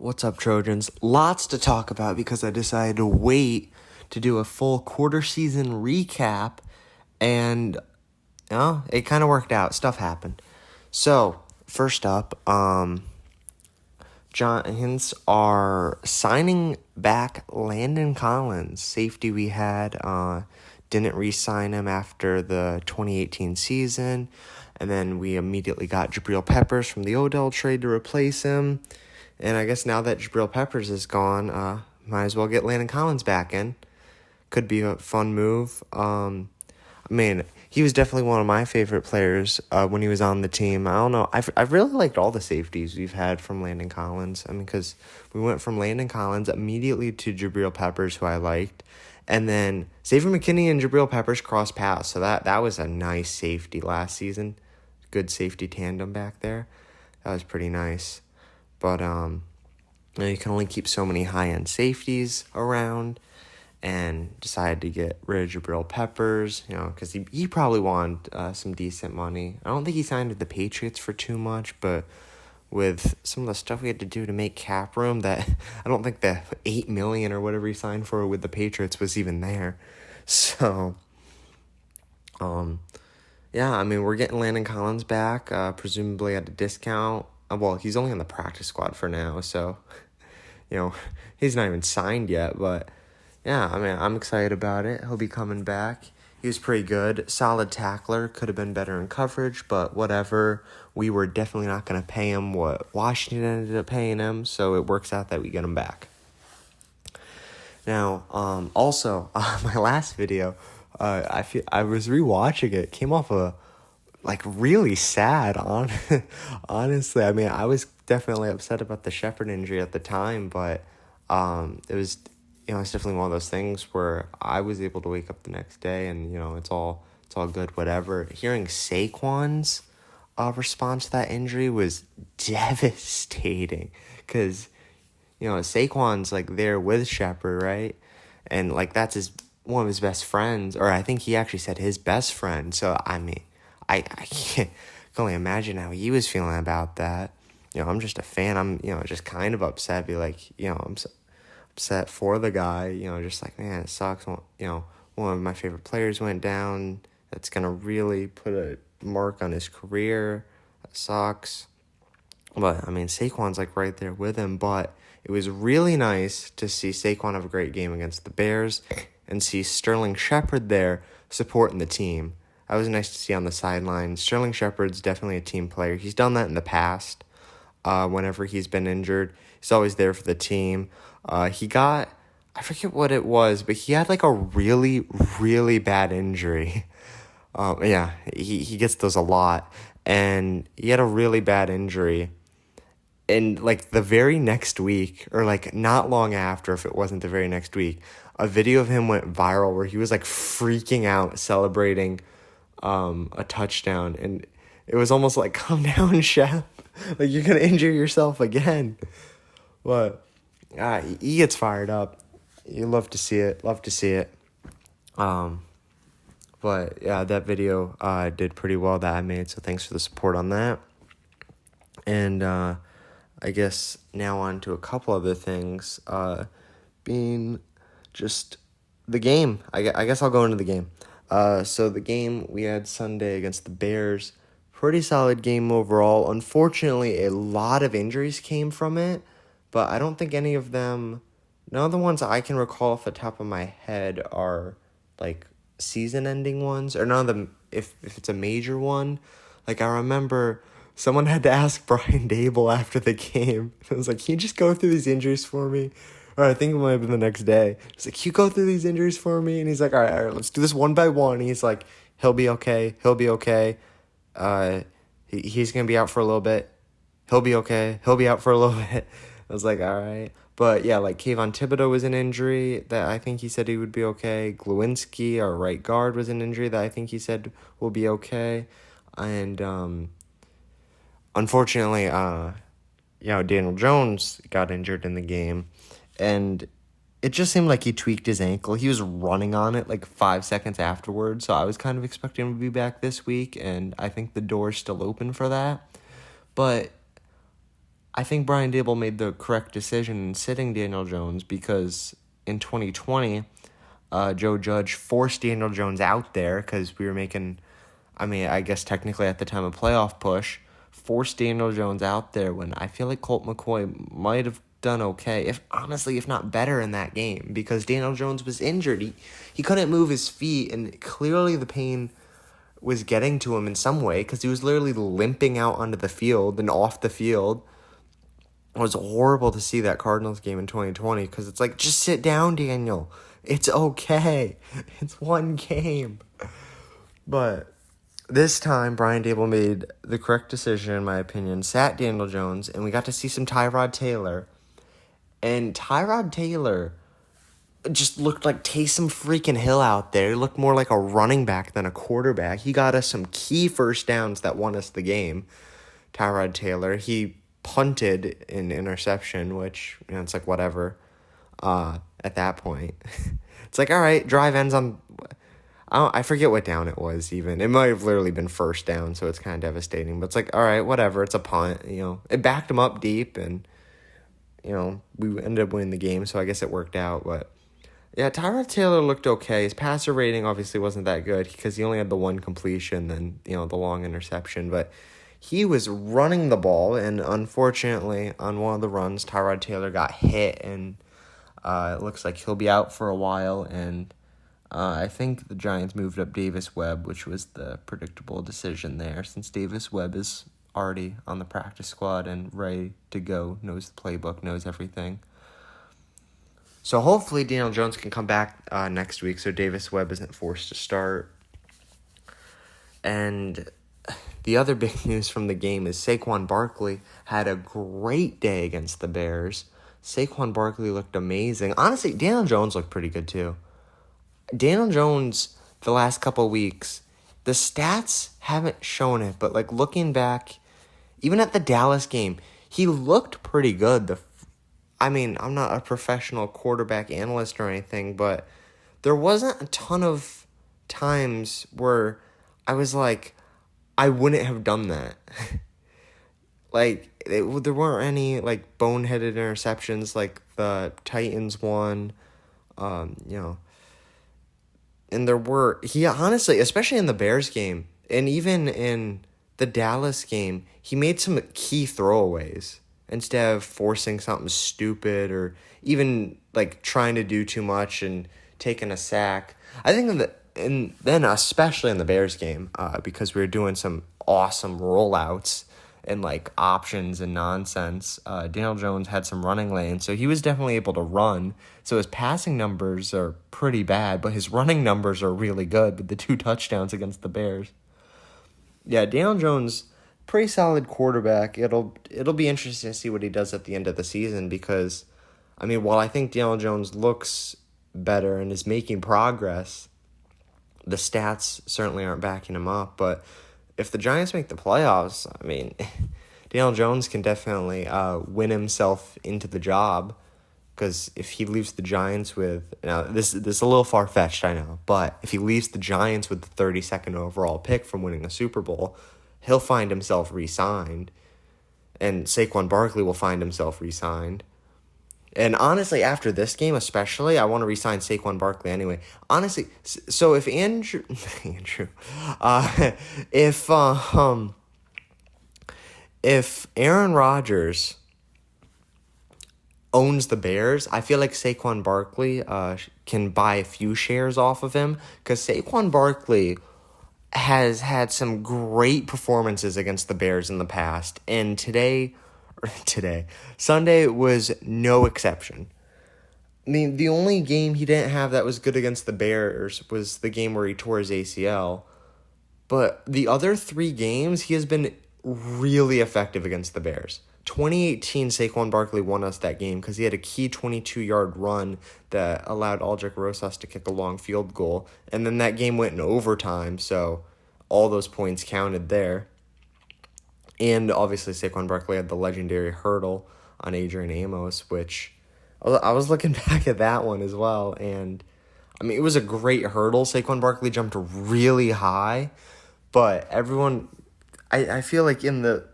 What's up, Trojans? Lots to talk about because I decided to wait to do a full quarter season recap, and it kind of worked out. Stuff happened. So, first up, Giants are signing back Landon Collins, safety we had. Didn't re-sign him after the 2018 season, and then we immediately got Jabril Peppers from the Odell trade to replace him. And I guess now that Jabril Peppers is gone, might as well get Landon Collins back in. Could be a fun move. He was definitely one of my favorite players when he was on the team. I don't know. I've really liked all the safeties we've had from Landon Collins. Because we went from Landon Collins immediately to Jabril Peppers, who I liked. And then Xavier McKinney and Jabril Peppers crossed paths. So that was a nice safety last season. Good safety tandem back there. That was pretty nice. But you can only keep so many high-end safeties around, and decided to get rid of Jabril Peppers, because he probably wanted some decent money. I don't think he signed with the Patriots for too much, but with some of the stuff we had to do to make cap room, that I don't think the $8 million or whatever he signed for with the Patriots was even there. So, we're getting Landon Collins back, presumably at a discount. Well, he's only on the practice squad for now, so, he's not even signed yet, but, I'm excited about it. He'll be coming back. He was pretty good. Solid tackler. Could have been better in coverage, but whatever. We were definitely not going to pay him what Washington ended up paying him, so it works out that we get him back. Now, also, my last video, I was rewatching it. Came off really sad, honestly. I was definitely upset about the Shepard injury at the time, but it was, it's definitely one of those things where I was able to wake up the next day and, it's all good, whatever. Hearing Saquon's response to that injury was devastating because, Saquon's, there with Shepard, right? And, that's one of his best friends, or I think he actually said his best friend, so, I can only imagine how he was feeling about that. I'm just a fan. I'm, just kind of upset. I'm upset for the guy. Just man, it sucks. One of my favorite players went down. That's going to really put a mark on his career. That sucks. But, Saquon's, right there with him. But it was really nice to see Saquon have a great game against the Bears and see Sterling Shepard there supporting the team. That was nice to see on the sideline. Sterling Shepard's definitely a team player. He's done that in the past. Whenever he's been injured, he's always there for the team. He got, I forget what it was, but he had a really, really bad injury. He gets those a lot. And he had a really bad injury. And the very next week, or not long after, if it wasn't the very next week, a video of him went viral where he was freaking out celebrating a touchdown, and it was almost calm down, Shep. You're gonna injure yourself again. But he gets fired up. You love to see it. But yeah, that video did pretty well that I made, so thanks for the support on that. And I guess now on to a couple other things, being just the game. I guess I'll go into the game. So the game we had Sunday against the Bears, pretty solid game overall. Unfortunately, a lot of injuries came from it, but I don't think none of the ones I can recall off the top of my head are season-ending ones, or none of them, if it's a major one. I remember someone had to ask Brian Dable after the game. I was can you just go through these injuries for me? Or I think it might have been the next day. He's can you go through these injuries for me? And he's all right, let's do this one by one. And he's he'll be okay. He's going to be out for a little bit. He'll be okay. He'll be out for a little bit. I was all right. But yeah, Kayvon Thibodeau was an injury that I think he said he would be okay. Glowinski, our right guard, was an injury that I think he said will be okay. And unfortunately, Daniel Jones got injured in the game. And it just seemed like he tweaked his ankle. He was running on it 5 seconds afterwards. So I was kind of expecting him to be back this week. And I think the door's still open for that. But I think Brian Dable made the correct decision in sitting Daniel Jones because in 2020, Joe Judge forced Daniel Jones out there because we were making, I guess technically at the time, a playoff push, forced Daniel Jones out there when I feel like Colt McCoy might have done okay, if not better in that game, because Daniel Jones was injured. He couldn't move his feet, and clearly the pain was getting to him in some way because he was literally limping out onto the field and off the field. It was horrible to see that Cardinals game in 2020 because it's like, just sit down, Daniel. It's okay. It's one game. But this time, Brian Dable made the correct decision, in my opinion, sat Daniel Jones, and we got to see some Tyrod Taylor. And Tyrod Taylor just looked like Taysom freaking Hill out there. He looked more like a running back than a quarterback. He got us some key first downs that won us the game. Tyrod Taylor, he punted an interception, which, it's like whatever at that point. It's like, all right, drive ends on, I forget what down it was even. It might have literally been first down, so it's kind of devastating. But it's like, all right, whatever, it's a punt. It backed him up deep, and, we ended up winning the game, so I guess it worked out. But yeah, Tyrod Taylor looked okay. His passer rating obviously wasn't that good because he only had the one completion and, the long interception. But he was running the ball, and unfortunately, on one of the runs, Tyrod Taylor got hit, and it looks like he'll be out for a while. And I think the Giants moved up Davis Webb, which was the predictable decision there, since Davis Webb is already on the practice squad and ready to go, knows the playbook, knows everything. So hopefully Daniel Jones can come back next week so Davis Webb isn't forced to start. And the other big news from the game is Saquon Barkley had a great day against the Bears. Saquon Barkley looked amazing. Honestly, Daniel Jones looked pretty good too. Daniel Jones, the last couple of weeks, the stats haven't shown it, but like looking back, even at the Dallas game, he looked pretty good. I'm not a professional quarterback analyst or anything, but there wasn't a ton of times where I was like, I wouldn't have done that. There weren't any, boneheaded interceptions like the Titans one, and he honestly, especially in the Bears game, and even in the Dallas game, he made some key throwaways instead of forcing something stupid or even, trying to do too much and taking a sack. I think then especially in the Bears game, because we were doing some awesome rollouts and options and nonsense, Daniel Jones had some running lanes, so he was definitely able to run. So his passing numbers are pretty bad, but his running numbers are really good with the 2 touchdowns against the Bears. Yeah, Daniel Jones, pretty solid quarterback. It'll be interesting to see what he does at the end of the season because, while I think Daniel Jones looks better and is making progress, the stats certainly aren't backing him up. But if the Giants make the playoffs, Daniel Jones can definitely win himself into the job, because if he leaves the Giants with, now this is a little far-fetched, I know, but if he leaves the Giants with the 32nd overall pick from winning a Super Bowl, he'll find himself re-signed, and Saquon Barkley will find himself re-signed. And honestly, after this game especially, I want to re-sign Saquon Barkley anyway. Honestly, so if if Aaron Rodgers owns the Bears, I feel like Saquon Barkley can buy a few shares off of him, because Saquon Barkley has had some great performances against the Bears in the past, and Sunday was no exception. The only game he didn't have that was good against the Bears was the game where he tore his ACL, but the other 3 games he has been really effective against the Bears. 2018, Saquon Barkley won us that game because he had a key 22-yard run that allowed Aldrich Rosas to kick a long field goal, and then that game went in overtime, so all those points counted there. And obviously Saquon Barkley had the legendary hurdle on Adrian Amos, which I was looking back at that one as well, and it was a great hurdle. Saquon Barkley jumped really high, but everyone, I feel like in the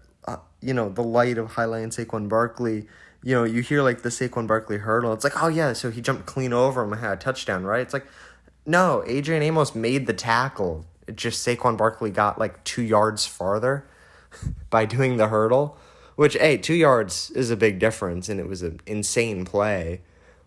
the light of highlighting Saquon Barkley, you hear, like, the Saquon Barkley hurdle. It's like, oh, yeah, so he jumped clean over him and had a touchdown, right? It's like, no, Adrian Amos made the tackle. It just Saquon Barkley got, like, 2 yards farther by doing the hurdle, which, hey, 2 yards is a big difference, and it was an insane play.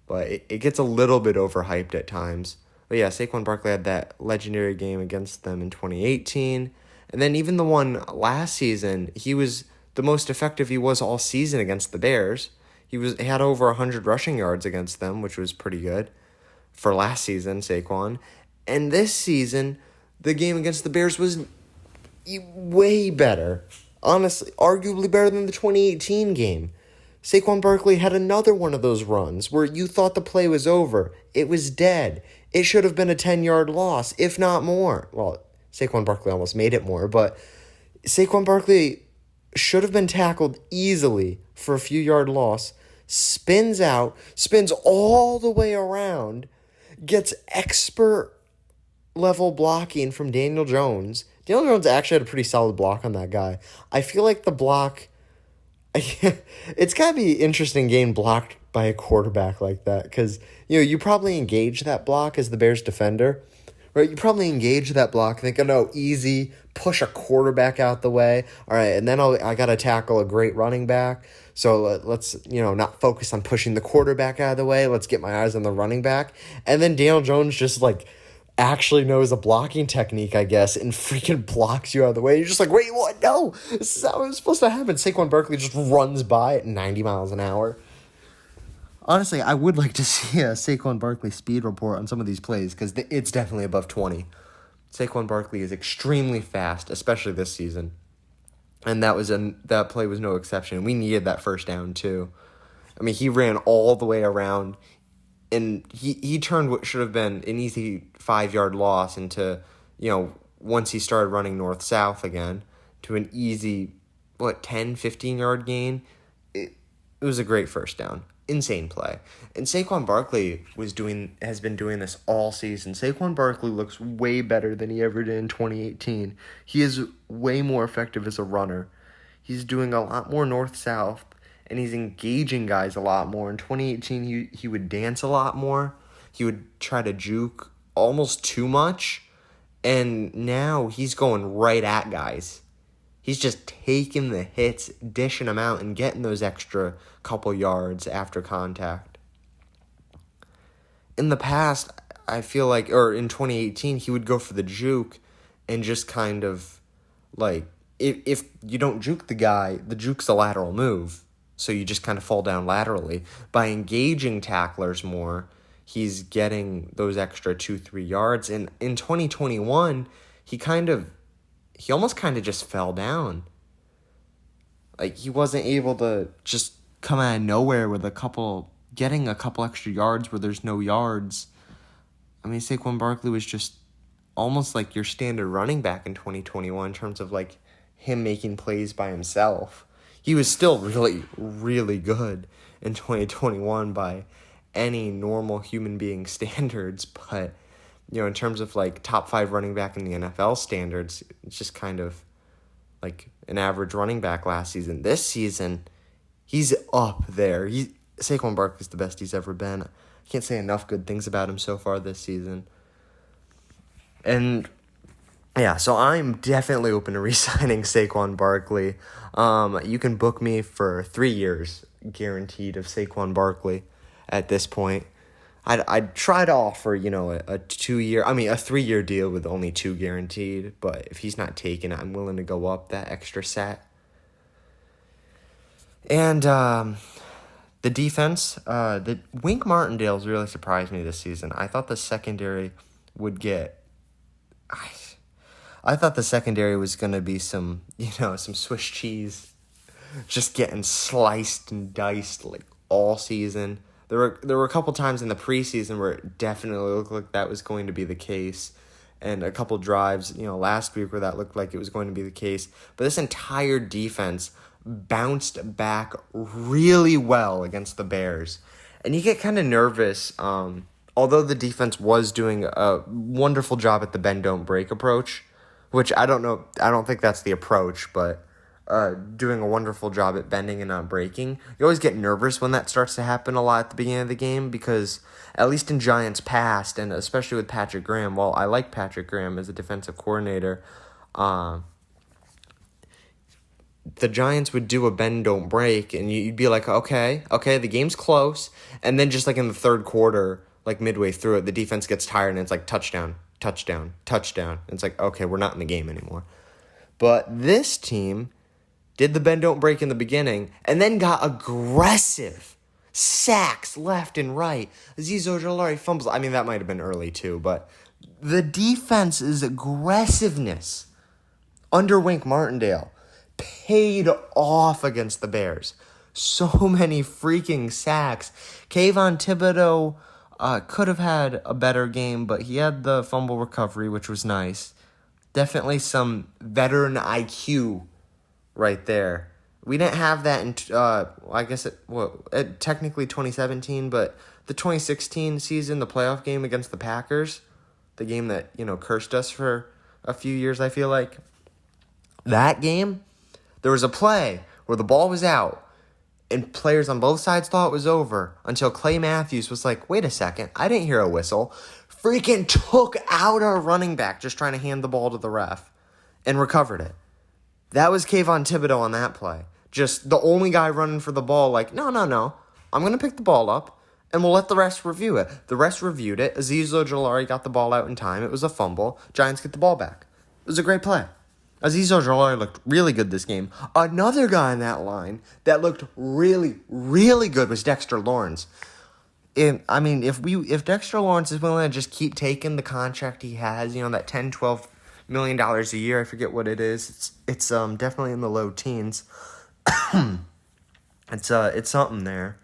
But it gets a little bit overhyped at times. But yeah, Saquon Barkley had that legendary game against them in 2018. And then even the one last season, he was the most effective he was all season against the Bears. He had over 100 rushing yards against them, which was pretty good for last season, Saquon. And this season, the game against the Bears was way better. Honestly, arguably better than the 2018 game. Saquon Barkley had another one of those runs where you thought the play was over. It was dead. It should have been a 10-yard loss, if not more. Well, Saquon Barkley almost made it more, but Saquon Barkley should have been tackled easily for a few-yard loss, spins out, spins all the way around, gets expert-level blocking from Daniel Jones. Daniel Jones actually had a pretty solid block on that guy. I feel like the block... it's got to be interesting getting blocked by a quarterback like that because, you probably engage that block as the Bears defender, right? You probably engage that block thinking, oh, easy, push a quarterback out the way. All right, and then I got to tackle a great running back. So let's, not focus on pushing the quarterback out of the way. Let's get my eyes on the running back. And then Daniel Jones just, actually knows a blocking technique, I guess, and freaking blocks you out of the way. You're just like, wait, what? No, this is how it's supposed to happen. Saquon Barkley just runs by at 90 miles an hour. Honestly, I would like to see a Saquon Barkley speed report on some of these plays because it's definitely above 20. Saquon Barkley is extremely fast, especially this season. And that play was no exception. We needed that first down, too. I mean, he ran all the way around. And he turned what should have been an easy 5-yard loss into, once he started running north-south again, to an easy, 10, 15-yard gain. It was a great first down. Insane play. And Saquon Barkley has been doing this all season. Saquon Barkley looks way better than he ever did in 2018. He is way more effective as a runner. He's doing a lot more north-south. And he's engaging guys a lot more. In 2018, he would dance a lot more. He would try to juke almost too much. And now he's going right at guys. He's just taking the hits, dishing them out, and getting those extra couple yards after contact. In the past, I feel like, or in 2018, he would go for the juke and just kind of, if you don't juke the guy, the juke's a lateral move. So you just kind of fall down laterally. By engaging tacklers more, he's getting those extra 2-3 yards. And in 2021, he almost kind of just fell down. He wasn't able to just come out of nowhere with getting a couple extra yards where there's no yards. I mean, Saquon Barkley was just almost like your standard running back in 2021 in terms of him making plays by himself. He was still really, really good in 2021 by any normal human being standards. But, in terms of top 5 running back in the NFL standards, it's just kind of an average running back last season. This season, he's up there. Saquon Barkley's the best he's ever been. I can't say enough good things about him so far this season. And yeah, so I'm definitely open to re-signing Saquon Barkley. You can book me for 3 years guaranteed of Saquon Barkley at this point. I'd try to offer, a 3-year deal with only 2 guaranteed. But if he's not taking it, I'm willing to go up that extra set. And the defense, the Wink Martindale's really surprised me this season. I thought the secondary would get... I thought the secondary was going to be some Swiss cheese just getting sliced and diced all season. There were a couple times in the preseason where it definitely looked like that was going to be the case. And a couple drives, last week where that looked like it was going to be the case. But this entire defense bounced back really well against the Bears. And you get kind of nervous, although the defense was doing a wonderful job at the bend, don't break approach. Which I don't know. I don't think that's the approach, but doing a wonderful job at bending and not breaking. You always get nervous when that starts to happen a lot at the beginning of the game because, at least in Giants past, and especially with Patrick Graham, while I like Patrick Graham as a defensive coordinator, the Giants would do a bend, don't break, and you'd be like, okay, the game's close, and then just like in the third quarter, like midway through it, the defense gets tired, and it's like touchdown. And it's like, okay, we're not in the game anymore. But this team did the bend, don't break in the beginning, and then got aggressive. Sacks left and right. Azeez Ojulari fumbles. I mean, that might have been early too, but the defense's aggressiveness under Wink Martindale paid off against the Bears. So many freaking sacks. Kayvon Thibodeau could have had a better game, but he had the fumble recovery, which was nice. Definitely some veteran IQ right there. We didn't have that in, I guess technically 2017, but the 2016 season, the playoff game against the Packers, the game that, cursed us for a few years, I feel like. That game, there was a play where the ball was out, and players on both sides thought it was over until Clay Matthews was like, wait a second, I didn't hear a whistle. Freaking took out our running back just trying to hand the ball to the ref and recovered it. That was Kayvon Thibodeau on that play. Just the only guy running for the ball, like, no. I'm going to pick the ball up, and we'll let the rest review it. The rest reviewed it. Azeez Ojulari got the ball out in time. It was a fumble. Giants get the ball back. It was a great play. Azeez Ojulari looked really good this game. Another guy in that line that looked really, really good was Dexter Lawrence. If Dexter Lawrence is willing to just keep taking the contract he has, that $10-12 million a year, I forget what it is. It's definitely in the low teens. It's something there.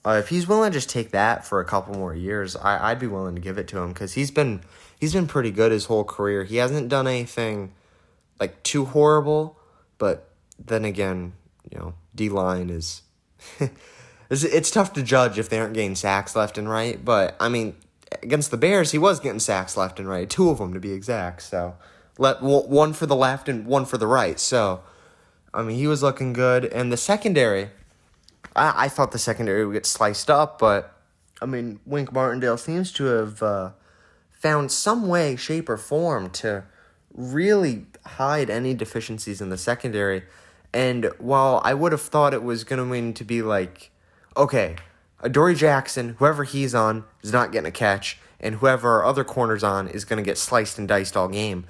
If he's willing to just take that for a couple more years, I'd be willing to give it to him because he's been pretty good his whole career. He hasn't done anything like too horrible, but then again, D-line is it's tough to judge if they aren't getting sacks left and right, but I mean, against the Bears, he was getting sacks left and right, 2 of them to be exact, so one for the left and one for the right, so I mean, he was looking good, and the secondary, I thought the secondary would get sliced up, but I mean, Wink Martindale seems to have found some way, shape, or form to really hide any deficiencies in the secondary. And while I would have thought it was going to be like, okay, Adori Jackson, whoever he's on, is not getting a catch, and whoever our other corner's on is going to get sliced and diced all game.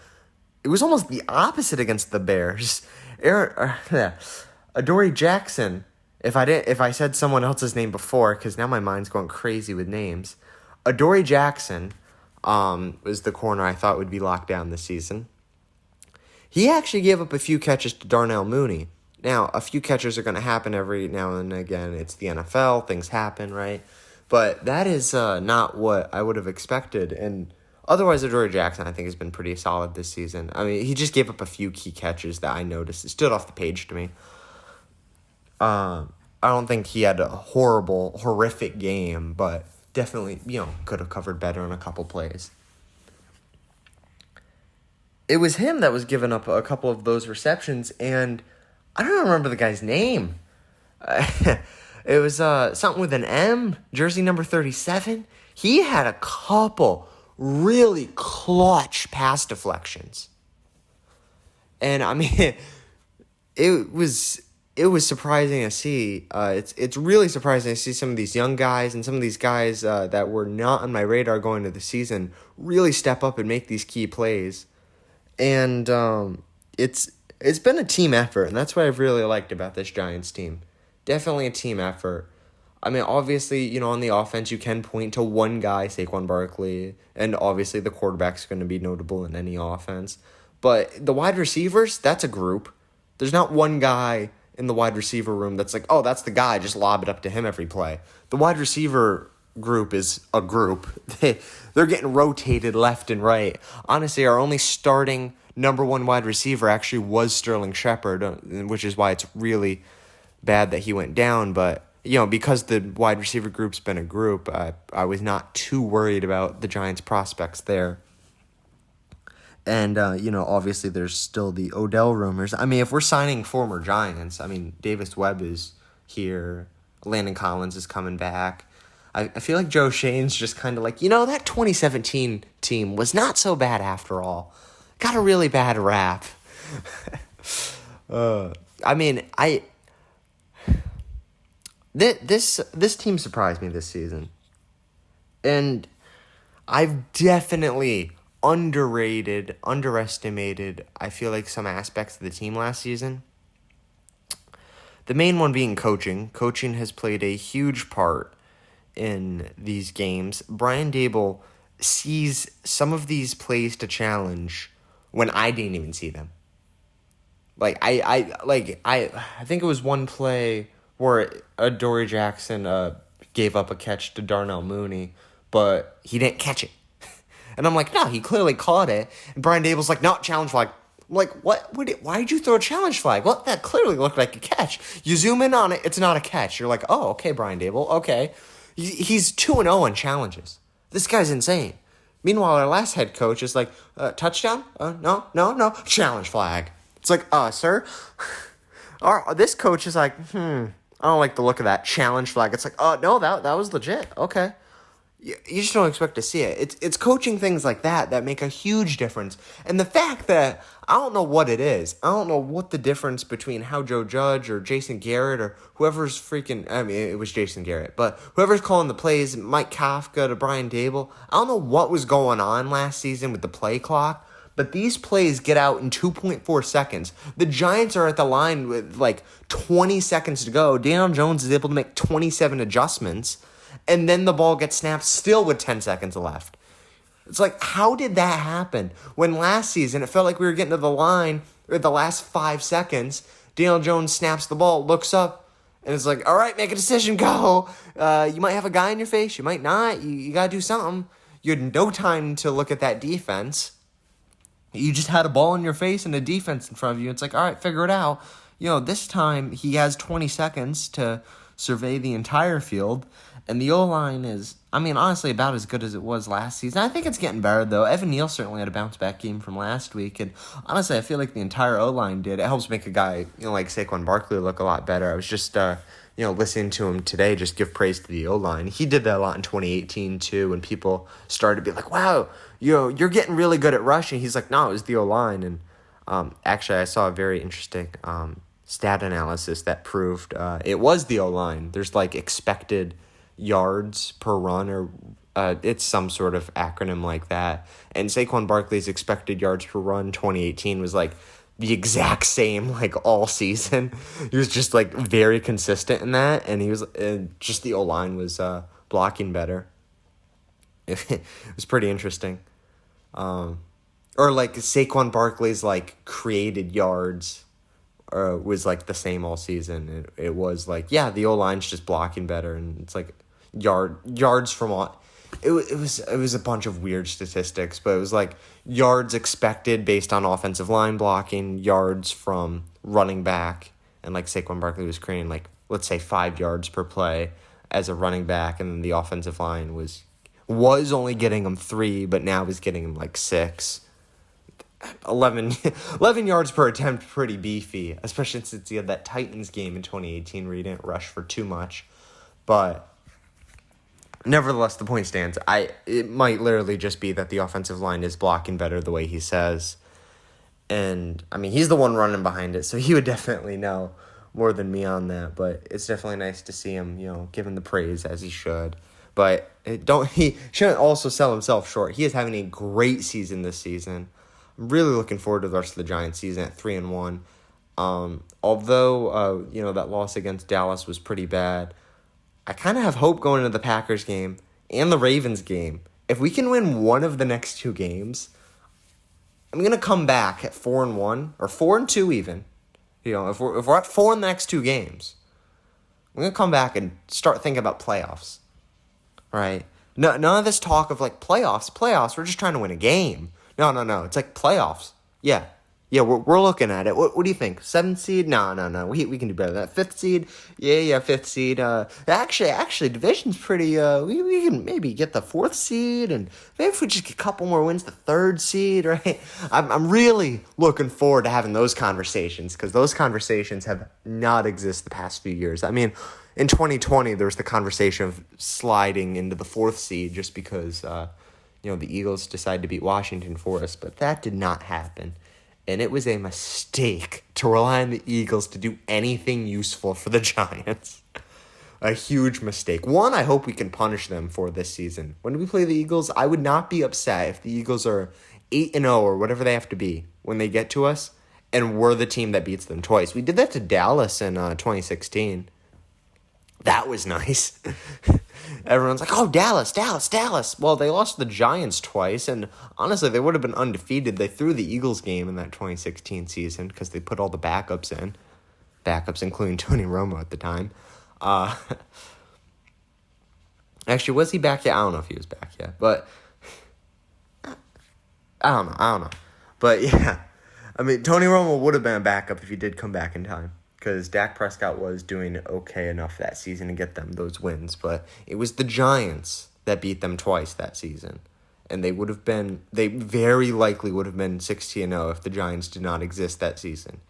It was almost the opposite against the Bears. Adori Jackson, if I said someone else's name before, because now my mind's going crazy with names. Adori Jackson was the corner I thought would be locked down this season. He actually gave up a few catches to Darnell Mooney. Now, a few catches are going to happen every now and again. It's the NFL. Things happen, right? But that is not what I would have expected. And otherwise, Adori Jackson, I think, has been pretty solid this season. I mean, he just gave up a few key catches that I noticed. It stood off the page to me. I don't think he had a horrific game, but definitely, could have covered better in a couple plays. It was him that was giving up a couple of those receptions, and I don't remember the guy's name. It was something with an M, jersey number 37. He had a couple really clutch pass deflections. And, I mean, it was surprising to see. It's really surprising to see some of these young guys and some of these guys that were not on my radar going into the season really step up and make these key plays. And it's been a team effort, and that's what I've really liked about this Giants team. Definitely a team effort. I mean, obviously, on the offense, you can point to one guy, Saquon Barkley, and obviously the quarterback's going to be notable in any offense. But the wide receivers, that's a group. There's not one guy in the wide receiver room that's like, oh, that's the guy, just lob it up to him every play. The wide receiver group is a group. They're getting rotated left and right. Honestly, our only starting number one wide receiver actually was Sterling Shepard, which is why it's really bad that he went down. But, because the wide receiver group's been a group, I was not too worried about the Giants' prospects there. And, obviously there's still the Odell rumors. I mean, if we're signing former Giants, I mean, Davis Webb is here. Landon Collins is coming back. I feel like Joe Shane's just kind of like, that 2017 team was not so bad after all. Got a really bad rap. This team surprised me this season. And I've definitely underestimated, I feel like, some aspects of the team last season. The main one being coaching. Coaching has played a huge part in these games. Brian Daboll sees some of these plays to challenge when I didn't even see them. I think it was one play where Adori Jackson gave up a catch to Darnell Mooney, but he didn't catch it. And I'm like, no, he clearly caught it. And Brian Daboll's like, no, challenge flag. I'm like, what? Why did you throw a challenge flag? Well, that clearly looked like a catch. You zoom in on it, it's not a catch. You're like, oh, okay, Brian Daboll, okay. He's 2-0 on challenges. This guy's insane. Meanwhile, our last head coach is like, touchdown? No, challenge flag. It's like, sir? This coach is like, I don't like the look of that challenge flag. It's like, no, that was legit. Okay. You just don't expect to see it. It's coaching things like that make a huge difference. And the fact that I don't know what it is. I don't know what the difference between how Joe Judge or Jason Garrett or whoever's it was Jason Garrett, but whoever's calling the plays, Mike Kafka to Brian Daboll, I don't know what was going on last season with the play clock, but these plays get out in 2.4 seconds. The Giants are at the line with 20 seconds to go. Daniel Jones is able to make 27 adjustments. And then the ball gets snapped still with 10 seconds left. It's like, how did that happen? When last season, it felt like we were getting to the line at the last 5 seconds. Daniel Jones snaps the ball, looks up, and it's like, all right, make a decision, go. You might have a guy in your face. You might not. You got to do something. You had no time to look at that defense. You just had a ball in your face and a defense in front of you. It's like, all right, figure it out. This time he has 20 seconds to survey the entire field. And the O-line is, honestly, about as good as it was last season. I think it's getting better, though. Evan Neal certainly had a bounce-back game from last week. And honestly, I feel like the entire O-line did. It helps make a guy, like Saquon Barkley look a lot better. I was just, listening to him today, just give praise to the O-line. He did that a lot in 2018, too, when people started to be like, wow, you're getting really good at rushing. He's like, no, it was the O-line. And actually, I saw a very interesting stat analysis that proved it was the O-line. There's, expected yards per run, or it's some sort of acronym like that. And Saquon Barkley's expected yards per run 2018 was the exact same all season. He was just very consistent in that, and he was just the O-line was blocking better. It was pretty interesting. Or Saquon Barkley's created yards was the same all season. It was the O-line's just blocking better, and it's yards from all. It was a bunch of weird statistics, but it was yards expected based on offensive line blocking, yards from running back, and Saquon Barkley was creating let's say 5 yards per play as a running back, and then the offensive line was only getting him 3, but now is getting him 6. 11 yards per attempt, pretty beefy, especially since he had that Titans game in 2018 where he didn't rush for too much. But nevertheless, the point stands. It might literally just be that the offensive line is blocking better the way he says. And, he's the one running behind it, so he would definitely know more than me on that. But it's definitely nice to see him, given the praise as he should. But he shouldn't also sell himself short. He is having a great season this season. I'm really looking forward to the rest of the Giants season at 3-1. Although, that loss against Dallas was pretty bad, I kind of have hope going into the Packers game and the Ravens game. If we can win one of the next 2 games, I'm going to come back at 4-1 or 4-2 even. If we're at 4 in the next 2 games, I'm going to come back and start thinking about playoffs. Right? No, none of this talk of playoffs. We're just trying to win a game. No. It's playoffs. Yeah. Yeah, we're looking at it. What do you think? 7th seed? No. We can do better than that. 5th seed? Yeah, 5th seed. Actually, division's pretty. We can maybe get the 4th seed, and maybe if we just get a couple more wins, the 3rd seed, right? I'm really looking forward to having those conversations, because those conversations have not existed the past few years. I mean, in 2020, there was the conversation of sliding into the 4th seed just because, the Eagles decided to beat Washington for us, but that did not happen. And it was a mistake to rely on the Eagles to do anything useful for the Giants. A huge mistake. One, I hope we can punish them for this season. When we play the Eagles, I would not be upset if the Eagles are 8-0 or whatever they have to be when they get to us, and we're the team that beats them twice. We did that to Dallas in 2016. That was nice. Everyone's like, oh, Dallas. Well, they lost the Giants twice, and honestly, they would have been undefeated. They threw the Eagles game in that 2016 season because they put all the backups in. Backups, including Tony Romo at the time. Actually, was he back yet? I don't know if he was back yet, but I don't know. But, yeah, I mean, Tony Romo would have been a backup if he did come back in time, because Dak Prescott was doing okay enough that season to get them those wins. But it was the Giants that beat them twice that season. And they very likely would have been 16-0 if the Giants did not exist that season.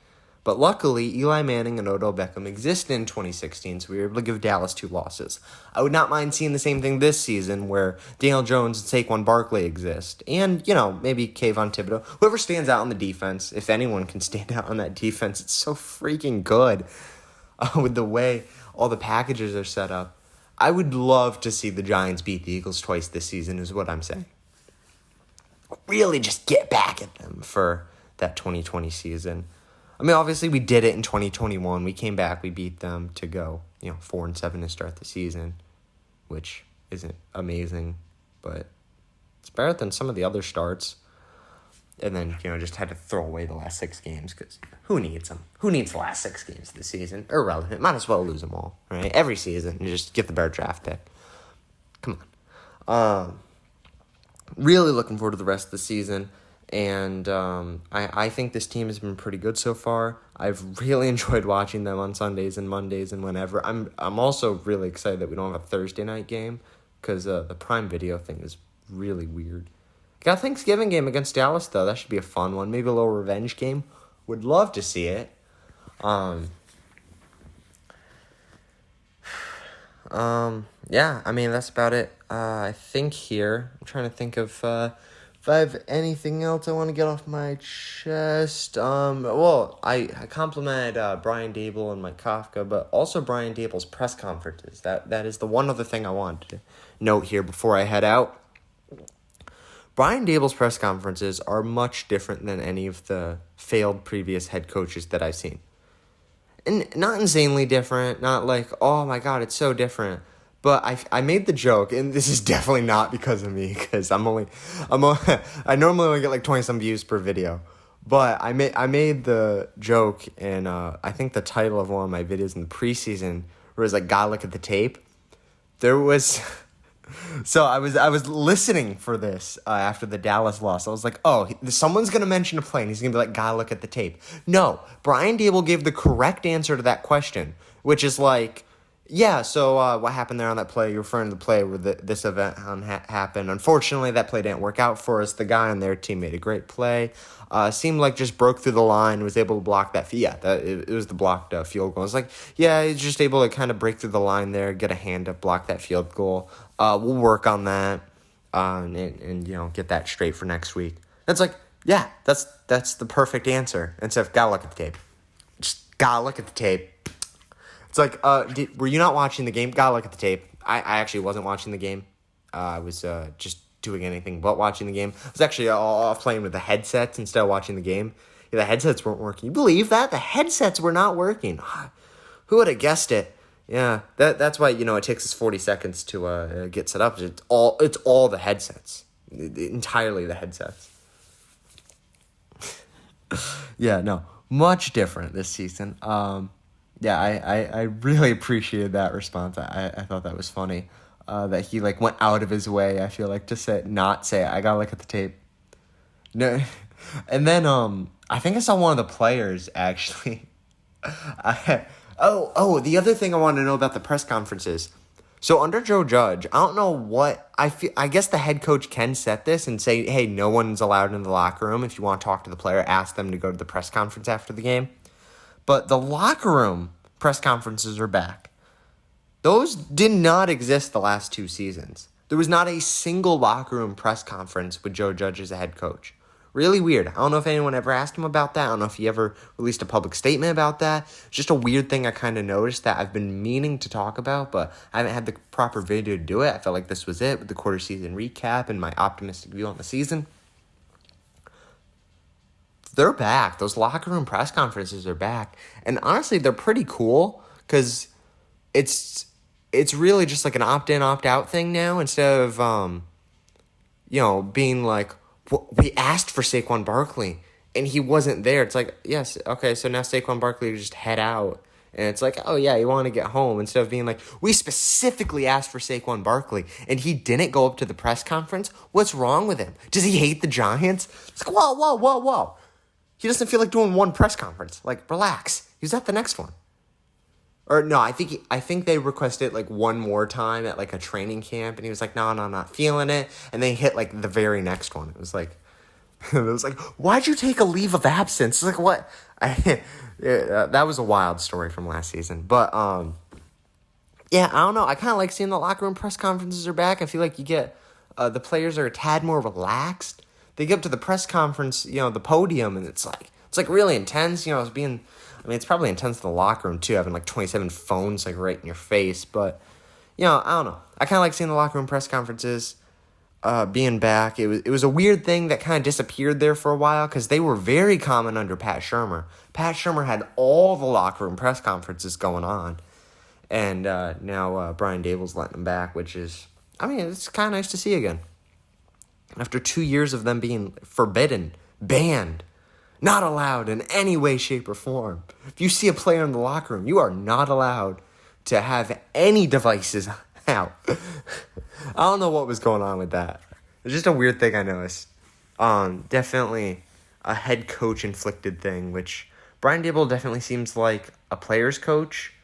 But luckily, Eli Manning and Odell Beckham existed in 2016, so we were able to give Dallas 2 losses. I would not mind seeing the same thing this season, where Daniel Jones and Saquon Barkley exist. And, maybe Kayvon Thibodeau. Whoever stands out on the defense, if anyone can stand out on that defense, it's so freaking good with the way all the packages are set up. I would love to see the Giants beat the Eagles twice this season, is what I'm saying. Really just get back at them for that 2020 season. I mean, obviously, we did it in 2021. We came back. We beat them to go, 4-7 to start the season, which isn't amazing, but it's better than some of the other starts. And then, just had to throw away the last 6 games, because who needs them? Who needs the last 6 games of the season? Irrelevant. Might as well lose them all, right? Every season, and just get the better draft pick. Come on. Really looking forward to the rest of the season. And I think this team has been pretty good so far. I've really enjoyed watching them on Sundays and Mondays and whenever. I'm also really excited that we don't have a Thursday night game, because the Prime Video thing is really weird. Got a Thanksgiving game against Dallas, though. That should be a fun one. Maybe a little revenge game. Would love to see it. Yeah, I mean, that's about it. I think here, I'm trying to think of... if I have anything else I want to get off my chest, I complimented Brian Dable and Mike Kafka, but also Brian Dable's press conferences. That is the one other thing I wanted to note here before I head out. Brian Dable's press conferences are much different than any of the failed previous head coaches that I've seen. And not insanely different, not like, oh my God, it's so different. But I made the joke, and this is definitely not because of me, because I normally only get like 20-some views per video. But I made the joke, and I think the title of one of my videos in the preseason was like, "Gotta look at the tape." There was, so I was listening for this after the Dallas loss. I was like, oh, someone's gonna mention a play, and he's gonna be like, "Gotta look at the tape." No, Brian Dable gave the correct answer to that question, which is like, yeah, so what happened there on that play? You're referring to the play where this event happened. Unfortunately, that play didn't work out for us. The guy on their team made a great play. Seemed like just broke through the line, was able to block that. It was the blocked field goal. It's like, yeah, he's just able to kind of break through the line there, get a hand up, block that field goal. We'll work on that and get that straight for next week. It's like, yeah, that's the perfect answer. Instead of, gotta look at the tape. Just gotta look at the tape. It's like, were you not watching the game? Gotta look at the tape. I actually wasn't watching the game. I was just doing anything but watching the game. I was actually off playing with the headsets instead of watching the game. Yeah, the headsets weren't working. You believe that? The headsets were not working. Who would have guessed it? Yeah, that's why, it takes us 40 seconds to get set up. It's all the headsets. Entirely the headsets. Yeah, no. Much different this season. Yeah, I really appreciated that response. I thought that was funny. That he went out of his way, I feel like, to not say I gotta look at the tape. No, and then I think I saw one of the players, actually. The other thing I wanted to know about the press conferences. So under Joe Judge, I don't know what I guess the head coach can set this and say, hey, no one's allowed in the locker room. If you want to talk to the player, ask them to go to the press conference after the game. But the locker room press conferences are back. Those did not exist the last 2 seasons. There was not a single locker room press conference with Joe Judge as a head coach. Really weird. I don't know if anyone ever asked him about that. I don't know if he ever released a public statement about that. It's just a weird thing I kind of noticed that I've been meaning to talk about, but I haven't had the proper video to do it. I felt like this was it with the quarter season recap and my optimistic view on the season. They're back. Those locker room press conferences are back. And honestly, they're pretty cool because it's really just like an opt-in, opt-out thing now instead of, being like, we asked for Saquon Barkley, and he wasn't there. It's like, yes, okay, so now Saquon Barkley will just head out. And it's like, oh, yeah, you want to get home. Instead of being like, we specifically asked for Saquon Barkley, and he didn't go up to the press conference? What's wrong with him? Does he hate the Giants? It's like, whoa. He doesn't feel like doing one press conference. Like, relax. He's at the next one. Or no, I think they requested like one more time at like a training camp, and he was like, no, not feeling it. And they hit like the very next one. It was like, why'd you take a leave of absence? It's like, what? That was a wild story from last season. But I don't know. I kind of like seeing the locker room press conferences are back. I feel like you get the players are a tad more relaxed. They get up to the press conference, the podium, and it's like really intense. It's probably intense in the locker room, too, having, 27 phones, right in your face. But, I don't know. I kind of like seeing the locker room press conferences being back. It was a weird thing that kind of disappeared there for a while because they were very common under Pat Shurmur. Pat Shurmur had all the locker room press conferences going on. And now Brian Daboll's letting them back, which is, it's kind of nice to see again. After 2 years of them being forbidden, banned, not allowed in any way, shape, or form. If you see a player in the locker room, you are not allowed to have any devices out. I don't know what was going on with that. It's just a weird thing I noticed. Definitely a head coach inflicted thing, which Brian Daboll definitely seems like a player's coach.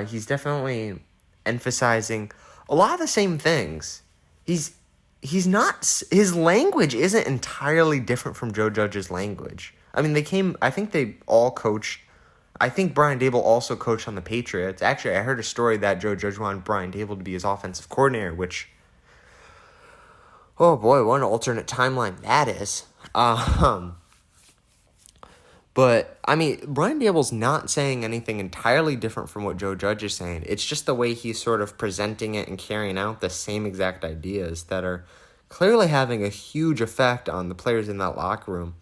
He's definitely emphasizing a lot of the same things. He's not, his language isn't entirely different from Joe Judge's language. I think they all coached. I think Brian Daboll also coached on the Patriots. Actually, I heard a story that Joe Judge wanted Brian Daboll to be his offensive coordinator, which, oh boy, what an alternate timeline that is. But, Brian Daboll's not saying anything entirely different from what Joe Judge is saying. It's just the way he's sort of presenting it and carrying out the same exact ideas that are clearly having a huge effect on the players in that locker room.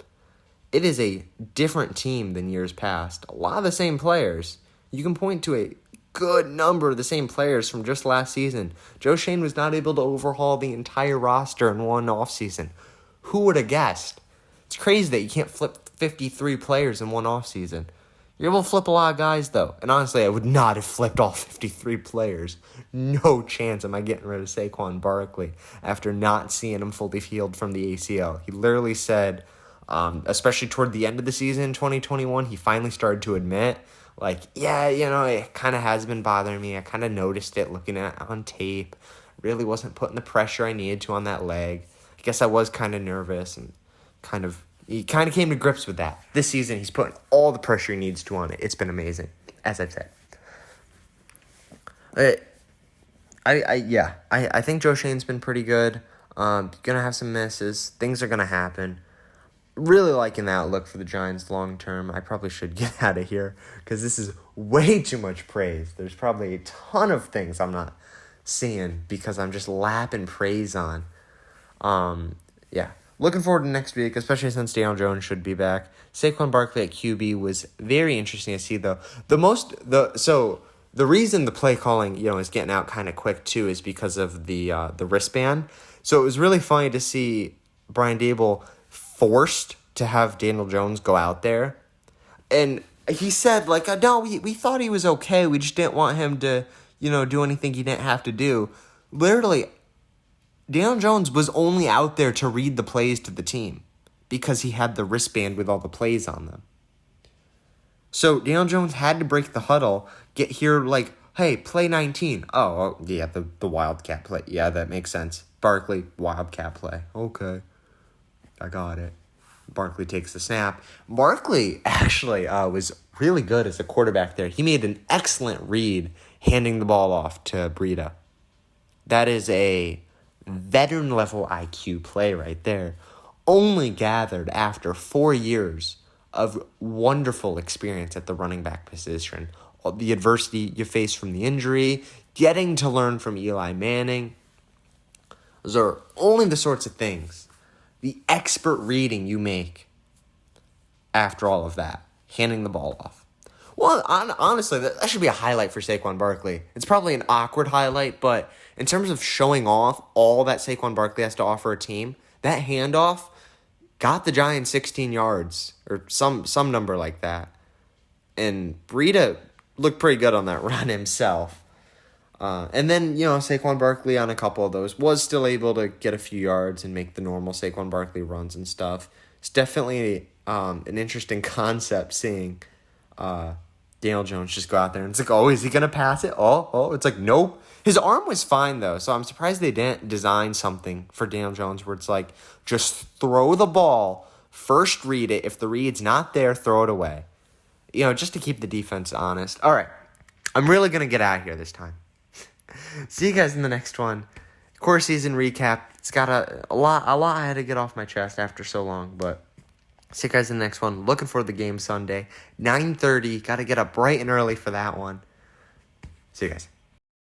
It is a different team than years past. A lot of the same players. You can point to a good number of the same players from just last season. Joe Schoen was not able to overhaul the entire roster in one offseason. Who would have guessed? It's crazy that you can't flip 53 players in one offseason. You're able to flip a lot of guys, though. And honestly, I would not have flipped all 53 players. No chance am I getting rid of Saquon Barkley after not seeing him fully healed from the ACL. He literally said, especially toward the end of the season, 2021, he finally started to admit, it kind of has been bothering me. I kind of noticed it looking at it on tape. Really wasn't putting the pressure I needed to on that leg. I guess I was kind of nervous and he kind of came to grips with that. This season, he's putting all the pressure he needs to on it. It's been amazing, as I've said. I think Joe Schoen's been pretty good. Gonna have some misses. Things are gonna happen. Really liking the outlook for the Giants long term. I probably should get out of here because this is way too much praise. There's probably a ton of things I'm not seeing because I'm just lapping praise on. Looking forward to next week, especially since Daniel Jones should be back. Saquon Barkley at QB was very interesting to see, though. The reason the play calling, is getting out kind of quick too is because of the wristband. So it was really funny to see Brian Daboll forced to have Daniel Jones go out there, and he said no, we thought he was okay. We just didn't want him to do anything he didn't have to do. Literally, Daniel Jones was only out there to read the plays to the team. because he had the wristband with all the plays on them. So Daniel Jones had to break the huddle, get here like, hey, play 19. Oh yeah, the Wildcat play. Yeah, that makes sense. Barkley, Wildcat play. Okay, I got it. Barkley takes the snap. Barkley actually was really good as a quarterback there. He made an excellent read handing the ball off to Breida. That is a veteran-level IQ play right there. Only gathered after 4 years of wonderful experience at the running back position. The adversity you face from the injury, getting to learn from Eli Manning. Those are only the sorts of things, the expert reading you make after all of that, handing the ball off. Well, honestly, that should be a highlight for Saquon Barkley. It's probably an awkward highlight, but in terms of showing off all that Saquon Barkley has to offer a team, that handoff got the Giants 16 yards or some number like that. And Breida looked pretty good on that run himself. And then, Saquon Barkley on a couple of those was still able to get a few yards and make the normal Saquon Barkley runs and stuff. It's definitely an interesting concept seeing Daniel Jones just go out there and it's like, oh, is he going to pass it? Oh, it's like, nope. His arm was fine, though, so I'm surprised they didn't design something for Daniel Jones where it's like, just throw the ball, first read it. If the read's not there, throw it away. Just to keep the defense honest. All right, I'm really going to get out of here this time. See you guys in the next one. Core season recap. It's got a lot I had to get off my chest after so long, but see you guys in the next one. Looking for the game Sunday, 9:30. Got to get up bright and early for that one. See you guys.